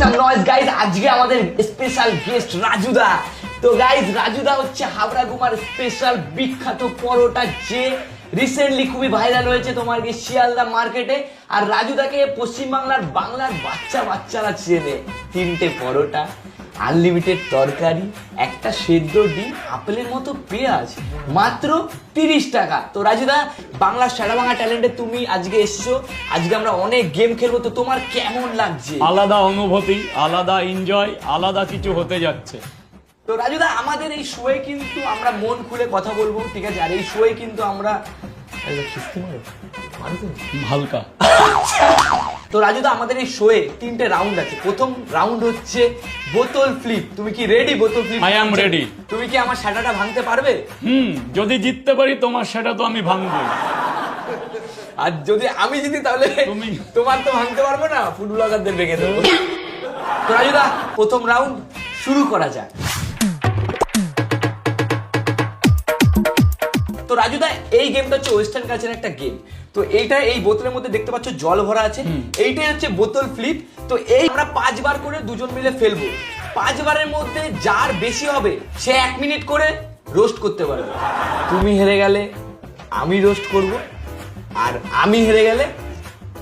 সাম noise guys. আজকে আমাদের special guest রাজুদা। তো গাইস রাজুদা হচ্ছে হাবড়া গুমার স্পেশাল বিখ্যাত পরোটা, যে রিসেন্টলি খুবই ভাইরাল হয়েছে তোমার কি শিয়ালদা মার্কেটে। আর রাজুদাকে পশ্চিমবাংলার বাচ্চারা চেনে। 3টে পরোটা, আনলিমিটেড তরকারি, একটা সেদ্ধ ডিম, আপেলের মতো পেঁয়াজ, মাত্র 30 টাকা। তো রাজুদা, বাংলার সেরা বাংলা ট্যালেন্টে তুমি আজকে এসছো। আজকে আমরা অনেক গেম খেলবো, তো তোমার কেমন লাগছে? আলাদা অনুভূতি, আলাদা এনজয়, আলাদা কিছু হতে যাচ্ছে। তো রাজুদা, আমাদের এই শোয়ে কিন্তু আমরা মন খুলে কথা বলবো, ঠিক আছে? আর এই শোয়ে কিন্তু আমরা হালকা। তো রাজুদা, আমাদের এই শোয়ে 3টে রাউন্ড আছে। প্রথম রাউন্ড হচ্ছে বোতল ফ্লিপ। তুমি কি রেডি বোতল ফ্লিপ? I am ready. তুমি কি আমার সাটাটা ভাঙতে পারবে? যদি জিততে পারি তোমার সেটা তো আমি ভাঙবো। আর যদি আমি জিতি তাহলে তুমি- তোমার তো ভাঙতে পারবো না, ফুড ব্লগারদের ভেঙে দেবো। তো রাজুদা, প্রথম রাউন্ড শুরু করা যাক। তো রাজুদা, এই গেমটা হচ্ছে ওয়েস্টার্ন কালচারের একটা গেম। তো এইটা, এই বোতলের মধ্যে দেখতে পাচ্ছ জল ভরা আছে। এইটাই হচ্ছে বোতল ফ্লিপ। তো এই আমরা 5 বার করে দুজন মিলে ফেলবো। 5 বারের মধ্যে যার বেশি হবে সে 1 মিনিট করে রোস্ট করতে পারবে। তুমি হেরে গেলে আমি রোস্ট করব, আর আমি হেরে গেলে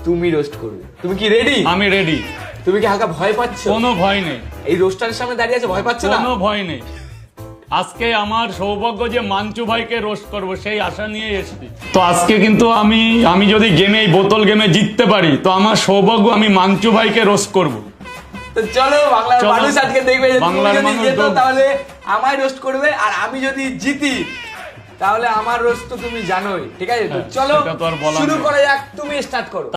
তুমি রোস্ট করবে। তুমি কি রেডি? আমি রেডি। তুমি কি হালকা ভয় পাচ্ছ? কোনো ভয় নেই, এই রোস্টারের সামনে দাঁড়িয়ে আছে, ভয় পাচ্ছ না? কোনো ভয় নেই। আজকে আমার সৌভাগ্য যে মাঞ্চু ভাইকে রোস্ট করব, সেই আশা নিয়ে এসেছি। তো আজকে কিন্তু আমি যদি গেমে, এই বোতল গেমে জিততে পারি, তো আমার সৌভাগ্য, আমি মাঞ্চু ভাইকে রোস্ট করব। তো চলো, বাংলার চলো। মানুষ আজকে দেখবে যে তুমি বাংলার যদি মানুষ যেতো দেখবে। তাহলে আমায় রোস্ট করবে, আর আমি যদি জিতি তাহলে আমার রোস্ট তো তুমি জানোই, ঠিক আছে? তো হ্যাঁ, চলো সেটা তো আর বলার শুরু নেই। করা যাক, তুমি স্টার্ট করো।